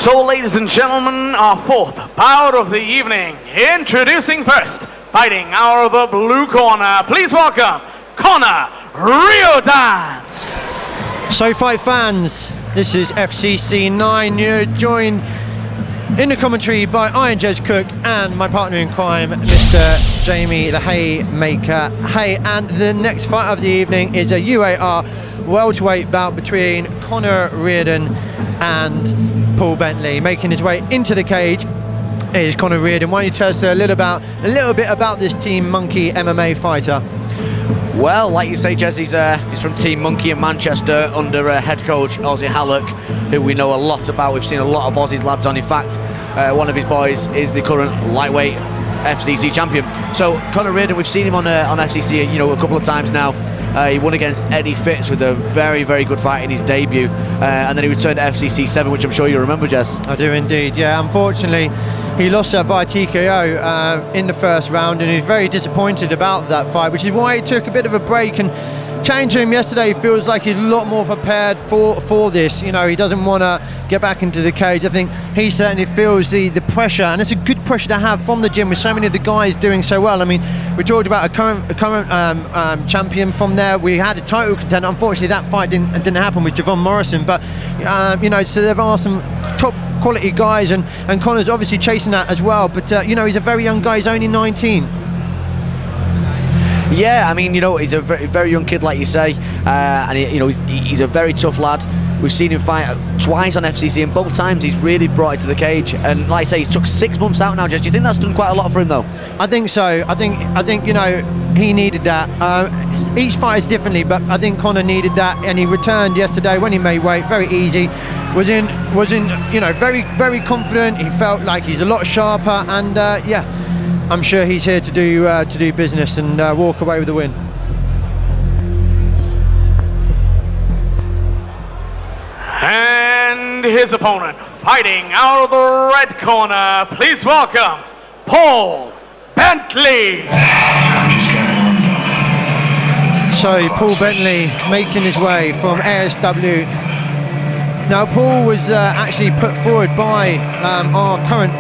So, ladies and gentlemen, our fourth bout of the evening. Introducing first, fighting out of the blue corner, please welcome Conor Riordan. So, fight fans, this is FCC 9. You're joined in the commentary by Iron Jez Cook and my partner in crime, Mr. Jamie the Haymaker Hay. And the next fight of the evening is a UAR welterweight bout between Conor Riordan and Paul Bentley. Making his way into the cage is Conor Riordan. Why don't you tell us a little bit about this Team Monkey MMA fighter? Well, like you say, Jez, he's from Team Monkey in Manchester under head coach Ozzy Hallock, who we know a lot about. We've seen a lot of Ozzy's lads on. In fact, one of his boys is the current lightweight FCC champion. So Conor Riordan, we've seen him on FCC, a couple of times now. He won against Eddie Fitz with a very, very good fight in his debut, and then he returned to FCC 7, which I'm sure you remember, Jez. I do indeed, yeah. Unfortunately, he lost that via TKO in the first round, and he's very disappointed about that fight, which is why he took a bit of a break. And chatting to him yesterday, feels like he's a lot more prepared for this. He doesn't want to get back into the cage. I think he certainly feels the pressure, and it's a good pressure to have from the gym with so many of the guys doing so well. I mean, we talked about a current champion from there. We had a title contender. Unfortunately, that fight didn't happen with Javon Morrison, but so there are some top quality guys, and Conor's obviously chasing that as well. But he's a very young guy. He's only 19. Yeah, I mean, he's a very, very young kid, like you say, and he's a very tough lad. We've seen him fight twice on FCC, and both times he's really brought it to the cage. And like I say, he's took 6 months out now, Jez. Do you think that's done quite a lot for him, though? I think so. I think he needed that. Each fight is differently, but I think Conor needed that, and he returned yesterday when he made weight. Very easy. Was in very, very confident. He felt like he's a lot sharper, and yeah. I'm sure he's here to do business and walk away with the win. And his opponent, fighting out of the red corner, please welcome Paul Bentley. So Paul Bentley making his way from ASW. Now Paul was actually put forward by our current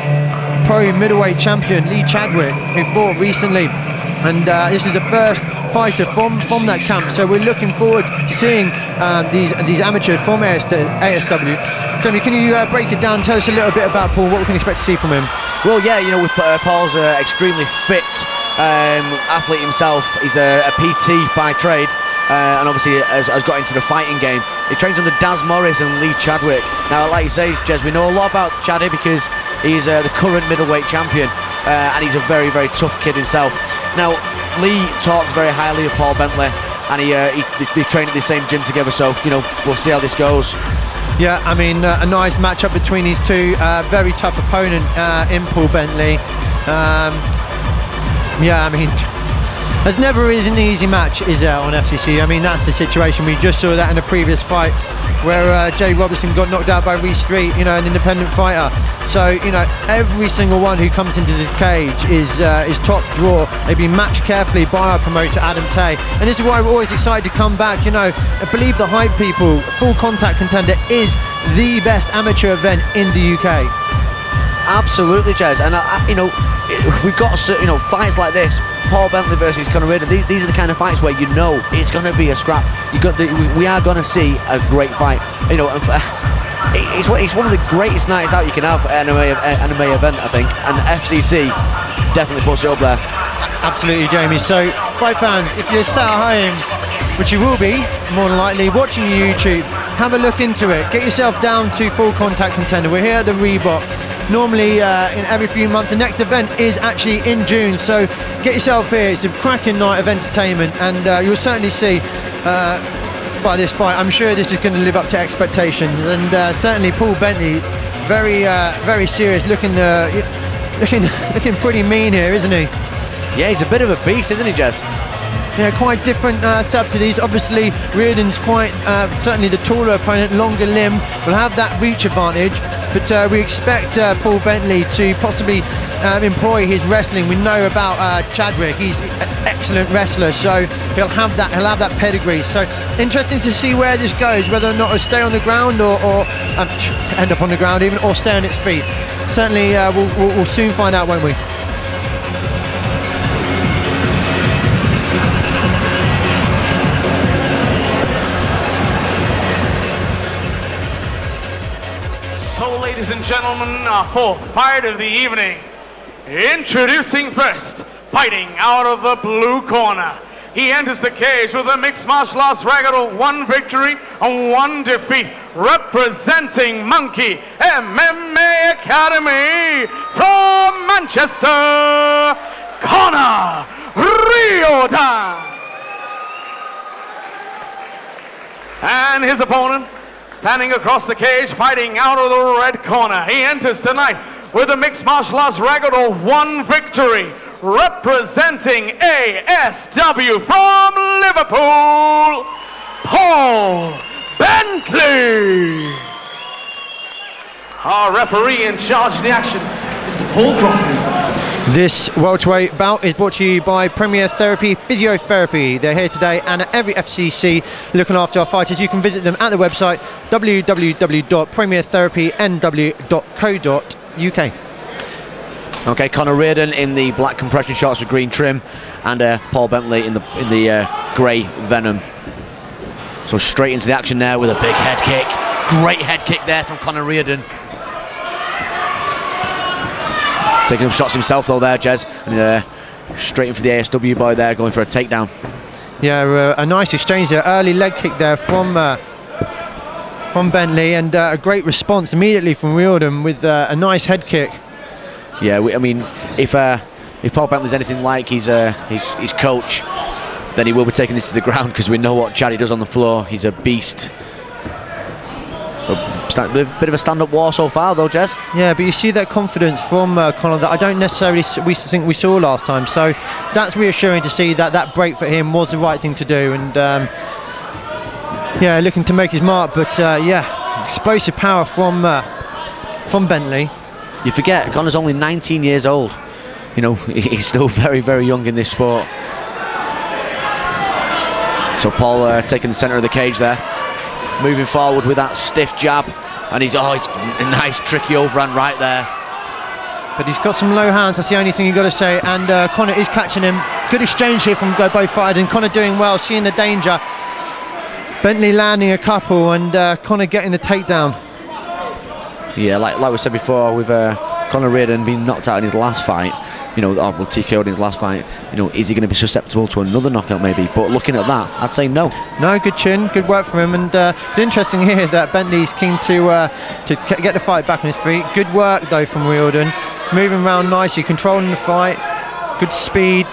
pro middleweight champion Lee Chadwick, who fought recently, and this is the first fighter from that camp. So we're looking forward to seeing these amateurs from ASW. Jamie, can you break it down and tell us a little bit about Paul, what we can expect to see from him? Well, yeah, Paul's an extremely fit athlete himself. He's a PT by trade, and obviously has got into the fighting game. He trains under Daz Morris and Lee Chadwick. Now, like you say, Jez, we know a lot about Chaddy because he's the current middleweight champion, and he's a very, very tough kid himself. Now, Lee talked very highly of Paul Bentley, and they train at the same gym together, so, we'll see how this goes. Yeah, I mean, a nice matchup between these two. Very tough opponent in Paul Bentley. Yeah, I mean, there's never is an easy match, is there, on FCC? I mean, that's the situation. We just saw that in the previous fight where Jay Robertson got knocked out by Reece Street, an independent fighter. So, every single one who comes into this cage is top draw. They've been matched carefully by our promoter, Adam Tay. And this is why we're always excited to come back. I believe the hype people, Full Contact Contender is the best amateur event in the UK. Absolutely, Jez. And, we've got, fights like this. Paul Bentley versus Conor Riordan. These are the kind of fights where it's going to be a scrap. We are going to see a great fight. It's one of the greatest nights out you can have at an MMA event, I think, and FCC definitely puts it up there. Absolutely, Jamie. So, fight fans, if you're sat at home, which you will be more than likely, watching YouTube, have a look into it. Get yourself down to Full Contact Contender. We're here at the Reebok. Normally in every few months. The next event is actually in June, so get yourself here. It's a cracking night of entertainment, and you'll certainly see by this fight, I'm sure this is going to live up to expectations. And certainly Paul Bentley, very very serious, looking pretty mean here, isn't he? Yeah, he's a bit of a beast, isn't he, Jez? Yeah, quite different setup to these. Obviously, Riordan's quite certainly the taller opponent, longer limb, will have that reach advantage. but we expect Paul Bentley to possibly employ his wrestling. We know about Chadwick; he's an excellent wrestler, so he'll have that pedigree. So interesting to see where this goes, whether or not it'll stay on the ground or end up on the ground even, or stay on its feet. Certainly, we'll soon find out, won't we? So, ladies and gentlemen, our fourth fight of the evening. Introducing first, fighting out of the blue corner. He enters the cage with a mixed martial arts record of 1 victory and 1 defeat, representing Monkey MMA Academy from Manchester, Conor Riordan. And his opponent, standing across the cage, fighting out of the red corner. He enters tonight with a mixed martial arts record of 1 victory, representing ASW from Liverpool, Paul Bentley. Our referee in charge of the action, Mr. Paul Crossley. This welterweight bout is brought to you by Premier Therapy Physiotherapy. They're here today and at every FCC looking after our fighters. You can visit them at the website www.premiertherapynw.co.uk. Okay, Conor Riordan in the black compression shorts with green trim, and Paul Bentley in the grey Venom. So straight into the action there with a big head kick. Great head kick there from Conor Riordan. Taking some shots himself though there, Jez, and straight in for the ASW boy there, going for a takedown. Yeah, a nice exchange there, early leg kick there from Bentley, and a great response immediately from Riordan with a nice head kick. Yeah, I mean, if Paul Bentley's anything like his coach, then he will be taking this to the ground, because we know what Chaddy does on the floor. He's a beast. So, a bit of a stand-up war so far, though, Jez. Yeah, but you see that confidence from Conor that I don't necessarily think we saw last time. So that's reassuring to see that that break for him was the right thing to do. And yeah, looking to make his mark. But yeah, explosive power from Bentley. You forget, Conor's only 19 years old. You know, he's still very, very young in this sport. So Paul taking the centre of the cage there. Moving forward with that stiff jab, and he's a nice tricky overhand right there. But he's got some low hands, that's the only thing you've got to say, and Conor is catching him. Good exchange here from both fighters, and Conor doing well, seeing the danger. Bentley landing a couple, and Conor getting the takedown. Yeah, like we said before, with Conor Riordan being knocked out in his last fight, you know, or well, TKO'd in his last fight, you know, is he going to be susceptible to another knockout maybe? But looking at that, I'd say no. No, good chin, good work for him, and it's interesting here that Bentley's keen to get the fight back on his feet. Good work though from Riordan, moving around nicely, controlling the fight, good speed.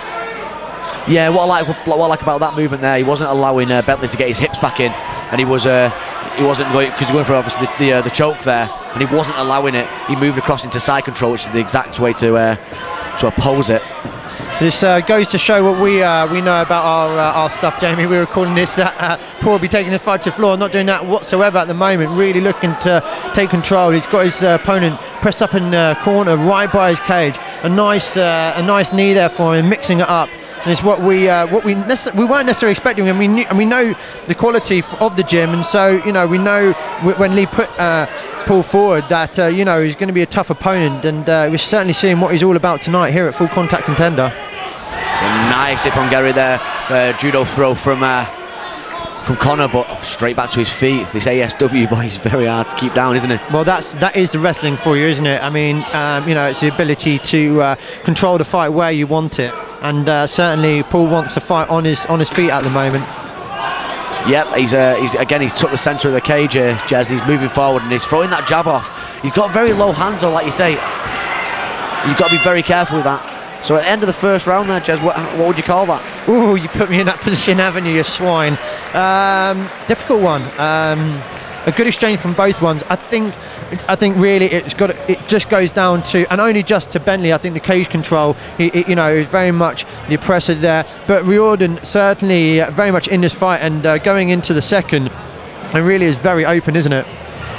Yeah, what I like about that movement there, he wasn't allowing Bentley to get his hips back in, and he wasn't going, because he was going for obviously the choke there, and he wasn't allowing it. He moved across into side control, which is the exact way to oppose it. This goes to show what we know about our stuff, Jamie. We were calling this that Paul will be taking the fight to the floor. Not doing that whatsoever at the moment. Really looking to take control. He's got his opponent pressed up in the corner, right by his cage. A nice knee there for him, mixing it up. And it's what we weren't necessarily expecting, and we know the quality of the gym, and so you know we know when Lee put Paul forward that you know he's going to be a tough opponent, and we're certainly seeing what he's all about tonight here at Full Contact Contender. It's a nice Ippon-geri there, judo throw from Conor, but straight back to his feet. This ASW boy is very hard to keep down, isn't it? Well, that is the wrestling for you, isn't it? I mean, you know, it's the ability to control the fight where you want it, and certainly Paul wants to fight on his feet at the moment. Yep, he's took the centre of the cage here, Jez. He's moving forward and he's throwing that jab off. He's got very low hands, though, like you say. You've got to be very careful with that. So at the end of the first round there, Jez, what would you call that? Ooh, you put me in that position, haven't you, you swine? Difficult one. A good exchange from both ones. I think really it just goes down to, and only just to Bentley. I think the cage control, you know, is very much the oppressor there. But Riordan certainly very much in this fight, and going into the second, it really is very open, isn't it?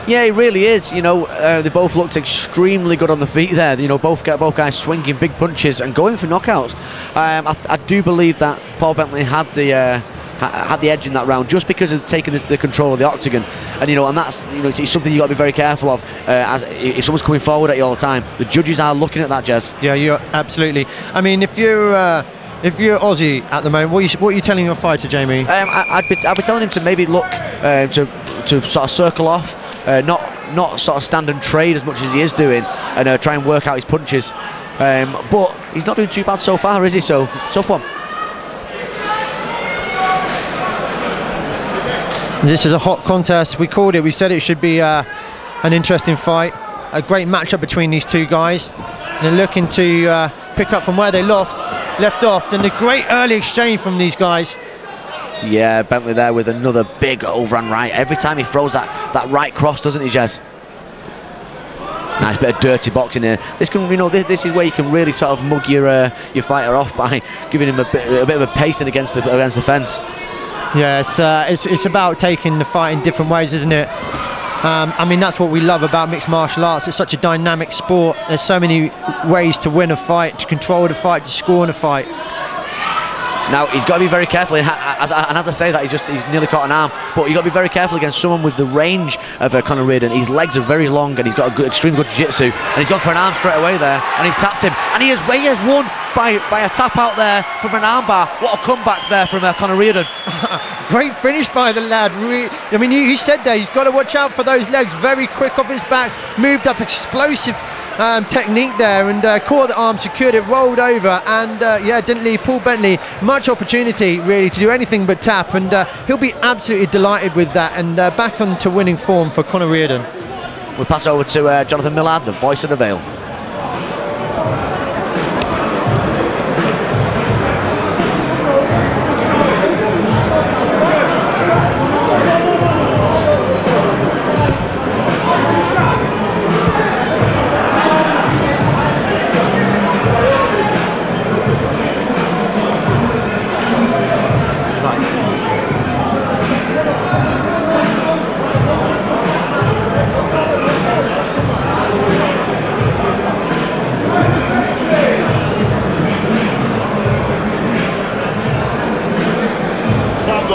Yeah, he really is. You know, they both looked extremely good on the feet there. You know, both guys swinging big punches and going for knockouts. I do believe that Paul Bentley had the edge in that round just because of taking the control of the octagon, and you know, and that's, you know, it's something you got to be very careful of. As if someone's coming forward at you all the time, the judges are looking at that, Jez. Yeah, you're absolutely. I mean, if you're Aussie at the moment, what are you telling your fighter, Jamie? I'd be telling him to maybe look to sort of circle off, not sort of stand and trade as much as he is doing, and try and work out his punches. But he's not doing too bad so far, is he? So it's a tough one. This is a hot contest. We called it. We said it should be an interesting fight. A great matchup between these two guys. They're looking to pick up from where they left off. And a great early exchange from these guys. Yeah, Bentley there with another big overhand right. Every time he throws that right cross, doesn't he, Jez? Nice bit of dirty boxing here. This can, you know, this is where you can really sort of mug your fighter off by giving him a bit of a pasting against the fence. Yeah, it's about taking the fight in different ways, isn't it? I mean, that's what we love about mixed martial arts. It's such a dynamic sport. There's so many ways to win a fight, to control the fight, to score in a fight. Now, he's got to be very careful, and as I say that, he's nearly caught an arm, but you've got to be very careful against someone with the range of Conor Riordan. His legs are very long, and he's got extremely good jiu-jitsu, and he's gone for an arm straight away there, and he's tapped him, and he has won by a tap out there from an armbar. What a comeback there from Conor Riordan. Great finish by the lad. I mean, he said there, he's got to watch out for those legs. Very quick off his back, moved up, explosive technique there, and caught the arm, secured it, rolled over, and yeah, didn't leave Paul Bentley much opportunity really to do anything but tap, and he'll be absolutely delighted with that, and back onto winning form for Conor Riordan. We'll pass over to Jonathan Millard, the voice of the Vale.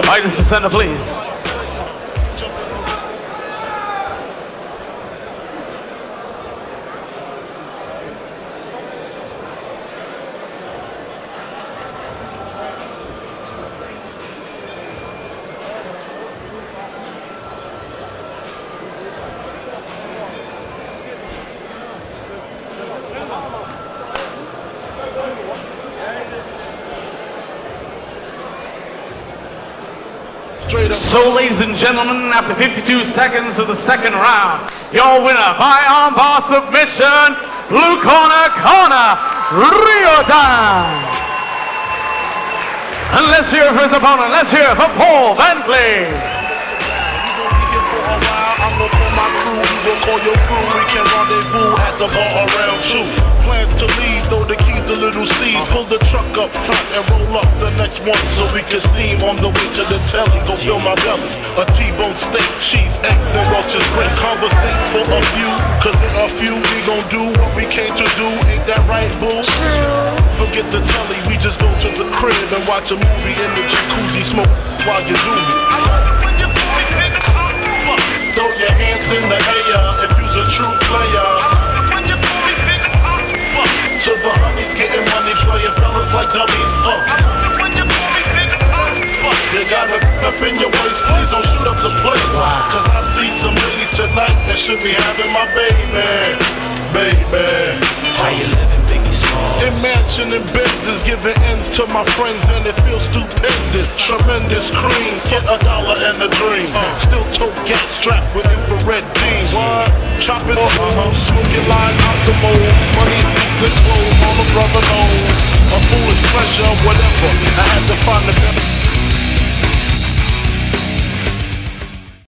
Fighters to center, please. So, ladies and gentlemen, after 52 seconds of the second round, your winner by armbar submission, blue corner, Conor Riordan. And let's hear for his opponent. Let's hear for Paul Bentley. Call your crew, we can rendezvous at the bar around 2. Plans to leave, throw the keys to little C's. Pull the truck up front and roll up the next one, so we can steam on the way to the telly. Go fill my belly. A T-bone steak, cheese, eggs, and Welch's grape. Conversate for a few, cause in a few we gon' do what we came to do. Ain't that right, boo? Forget the telly, we just go to the crib and watch a movie in the jacuzzi, smoke while you do me. Throw your hands in the air if you's a true player. To the honeys getting money, playing fellas like dummies. You got it up in your waist, please don't shoot up the place. Cause I see some ladies tonight that should be having my baby. How you living, Biggie Smalls? In mansion and Benzes, giving ends to my friends, and it feels stupendous. Tremendous cream, get $1 and a dream. Still tote gas strapped with infrared beams. What? Chopping smoking line out the moles. Money, the clothes, all the brother knows. A foolish pleasure, whatever. I had to find the better.